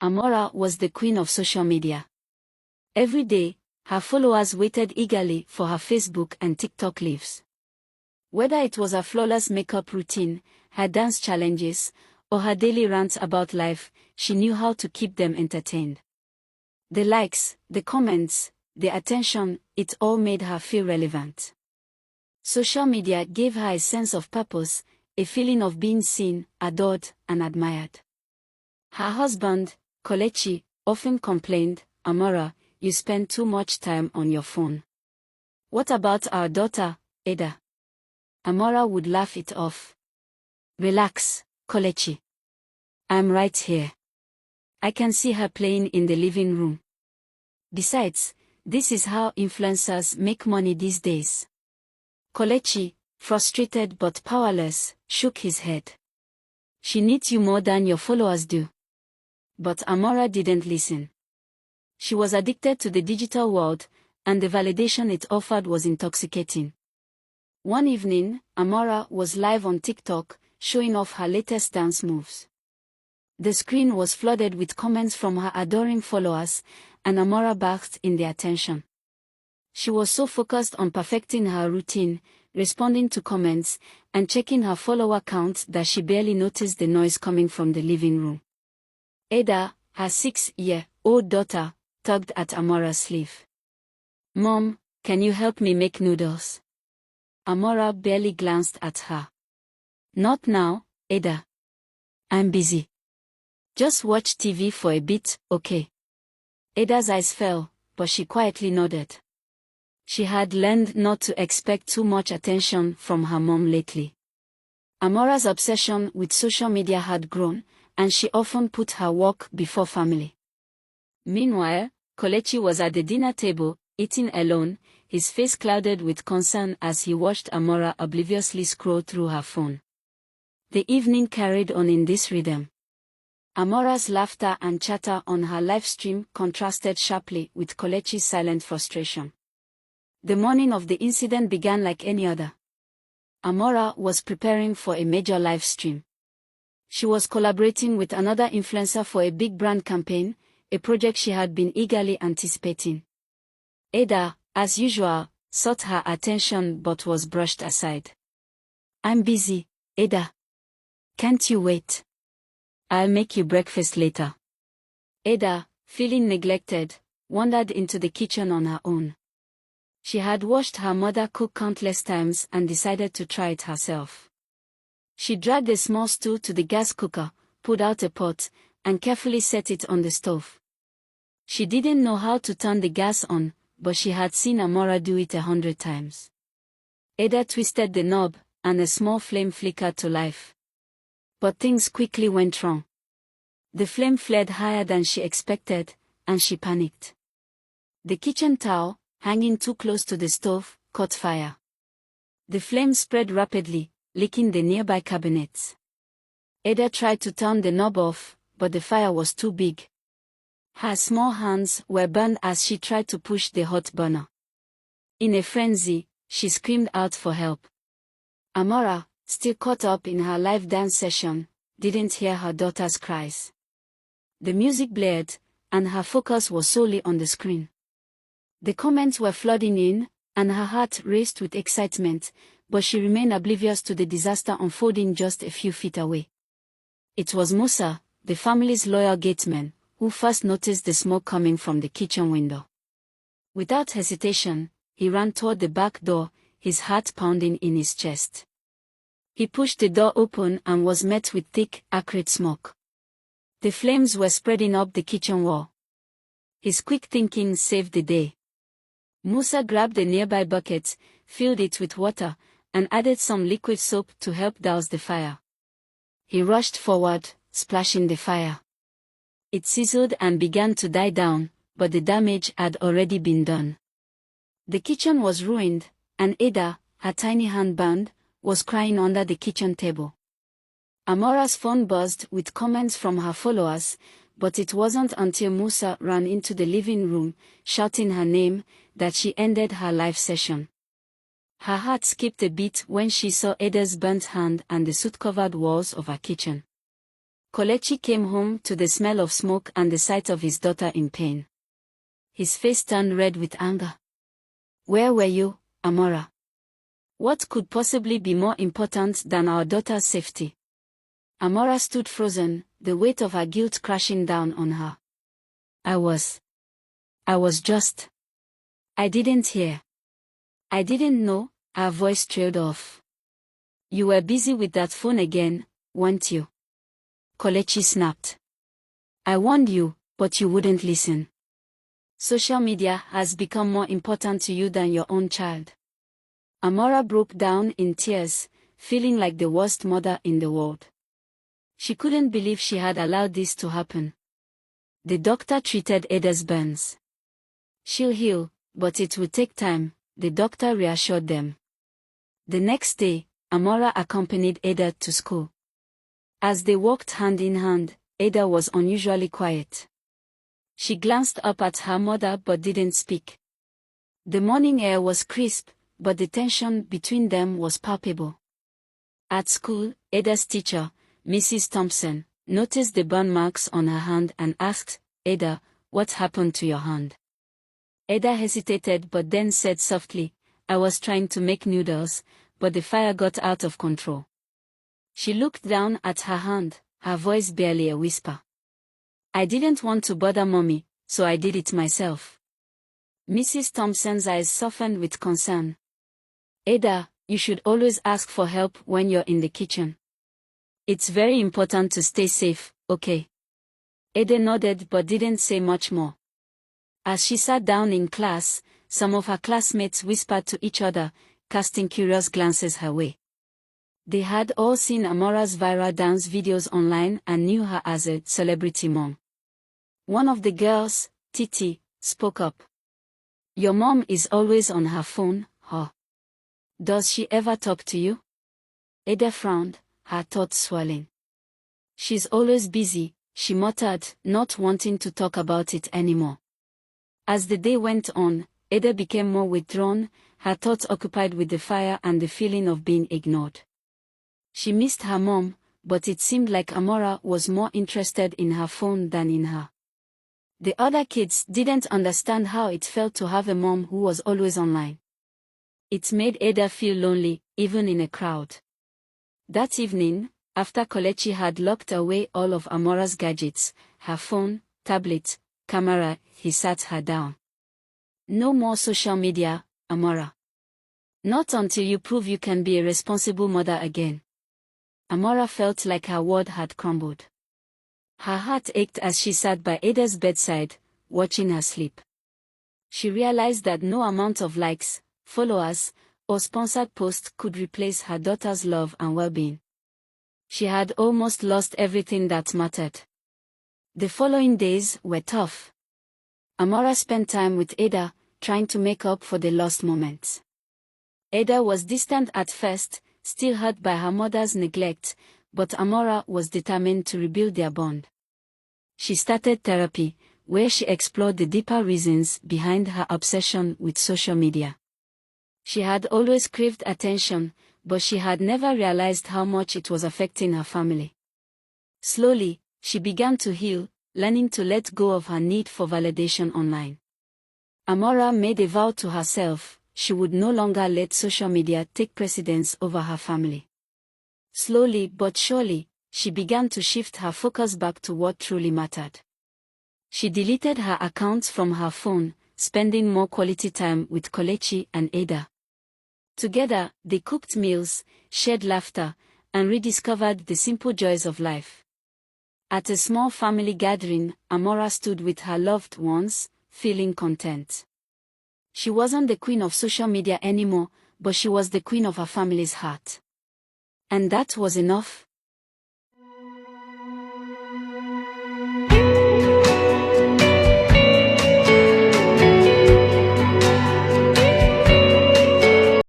Amora was the queen of social media. Every day, her followers waited eagerly for her Facebook and TikTok lives. Whether it was her flawless makeup routine, her dance challenges, or her daily rants about life, she knew how to keep them entertained. The likes, the comments, the attention, it all made her feel relevant. Social media gave her a sense of purpose, a feeling of being seen, adored, and admired. Her husband, Kelechi, often complained, "Amora, you spend too much time on your phone. What about our daughter, Ada?" Amora would laugh it off. "Relax, Kelechi. I'm right here. I can see her playing in the living room. Besides, this is how influencers make money these days." Kelechi, frustrated but powerless, shook his head. "She needs you more than your followers do." But Amora didn't listen. She was addicted to the digital world, and the validation it offered was intoxicating. One evening, Amora was live on TikTok, showing off her latest dance moves. The screen was flooded with comments from her adoring followers, and Amora basked in their attention. She was so focused on perfecting her routine, responding to comments, and checking her follower count that she barely noticed the noise coming from the living room. Ada, her 6-year-old daughter, tugged at Amora's sleeve. "Mom, can you help me make noodles?" Amora barely glanced at her. "Not now, Ada. I'm busy. Just watch TV for a bit, okay?" Ada's eyes fell, but she quietly nodded. She had learned not to expect too much attention from her mom lately. Amora's obsession with social media had grown, and she often put her work before family. Meanwhile, Kelechi was at the dinner table, eating alone, his face clouded with concern as he watched Amora obliviously scroll through her phone. The evening carried on in this rhythm. Amora's laughter and chatter on her live stream contrasted sharply with Kelechi's silent frustration. The morning of the incident began like any other. Amora was preparing for a major live stream. She was collaborating with another influencer for a big brand campaign, a project she had been eagerly anticipating. Ada, as usual, sought her attention but was brushed aside. "I'm busy, Ada. Can't you wait? I'll make you breakfast later." Ada, feeling neglected, wandered into the kitchen on her own. She had watched her mother cook countless times and decided to try it herself. She dragged a small stool to the gas cooker, pulled out a pot, and carefully set it on the stove. She didn't know how to turn the gas on, but she had seen Amora do it 100 times. Ada twisted the knob, and a small flame flickered to life. But things quickly went wrong. The flame flared higher than she expected, and she panicked. The kitchen towel, hanging too close to the stove, caught fire. The flame spread rapidly, licking the nearby cabinets. Ada tried to turn the knob off, but the fire was too big. Her small hands were burned as she tried to push the hot burner. In a frenzy, she screamed out for help. Amora, still caught up in her live dance session, didn't hear her daughter's cries. The music blared, and her focus was solely on the screen. The comments were flooding in, and her heart raced with excitement, but she remained oblivious to the disaster unfolding just a few feet away. It was Musa, the family's loyal gateman, who first noticed the smoke coming from the kitchen window. Without hesitation, he ran toward the back door, his heart pounding in his chest. He pushed the door open and was met with thick, acrid smoke. The flames were spreading up the kitchen wall. His quick thinking saved the day. Musa grabbed a nearby bucket, filled it with water, and added some liquid soap to help douse the fire. He rushed forward, splashing the fire. It sizzled and began to die down, but the damage had already been done. The kitchen was ruined, and Ada, her tiny hand burned, was crying under the kitchen table. Amora's phone buzzed with comments from her followers, but it wasn't until Musa ran into the living room, shouting her name, that she ended her live session. Her heart skipped a beat when she saw Ada's burnt hand and the soot-covered walls of her kitchen. Kelechi came home to the smell of smoke and the sight of his daughter in pain. His face turned red with anger. "Where were you, Amora? What could possibly be more important than our daughter's safety?" Amora stood frozen, the weight of her guilt crashing down on her. I was just. I didn't hear. I didn't know," her voice trailed off. "You were busy with that phone again, weren't you?" Kelechi snapped. "I warned you, but you wouldn't listen. Social media has become more important to you than your own child." Amora broke down in tears, feeling like the worst mother in the world. She couldn't believe she had allowed this to happen. The doctor treated Ada's burns. "She'll heal, but it will take time," the doctor reassured them. The next day, Amora accompanied Ada to school. As they walked hand in hand, Ada was unusually quiet. She glanced up at her mother but didn't speak. The morning air was crisp, but the tension between them was palpable. At school, Ada's teacher, Mrs. Thompson, noticed the burn marks on her hand and asked, "Ada, what happened to your hand?" Ada hesitated but then said softly, "I was trying to make noodles, but the fire got out of control." She looked down at her hand, her voice barely a whisper. "I didn't want to bother Mommy, so I did it myself." Mrs. Thompson's eyes softened with concern. "Ada, you should always ask for help when you're in the kitchen. It's very important to stay safe, okay?" Ada nodded but didn't say much more. As she sat down in class, some of her classmates whispered to each other, casting curious glances her way. They had all seen Amora's viral dance videos online and knew her as a celebrity mom. One of the girls, Titi, spoke up. "Your mom is always on her phone, huh? Does she ever talk to you?" Ada frowned, her thoughts swirling. "She's always busy," she muttered, not wanting to talk about it anymore. As the day went on, Ada became more withdrawn, her thoughts occupied with the fire and the feeling of being ignored. She missed her mom, but it seemed like Amora was more interested in her phone than in her. The other kids didn't understand how it felt to have a mom who was always online. It made Ada feel lonely, even in a crowd. That evening, after Kelechi had locked away all of Amora's gadgets, her phone, tablet, camera, he sat her down. "No more social media, Amora. Not until you prove you can be a responsible mother again." Amora felt like her world had crumbled. Her heart ached as she sat by Ada's bedside, watching her sleep. She realized that no amount of likes, followers, or sponsored posts could replace her daughter's love and well-being. She had almost lost everything that mattered. The following days were tough. Amora spent time with Ada, trying to make up for the lost moments. Ada was distant at first, still hurt by her mother's neglect, but Amora was determined to rebuild their bond. She started therapy, where she explored the deeper reasons behind her obsession with social media. She had always craved attention, but she had never realized how much it was affecting her family. Slowly, she began to heal, learning to let go of her need for validation online. Amora made a vow to herself: she would no longer let social media take precedence over her family. Slowly but surely, she began to shift her focus back to what truly mattered. She deleted her accounts from her phone, spending more quality time with Kelechi and Ada. Together, they cooked meals, shared laughter, and rediscovered the simple joys of life. At a small family gathering, Amora stood with her loved ones, feeling content. She wasn't the queen of social media anymore, but she was the queen of her family's heart. And that was enough.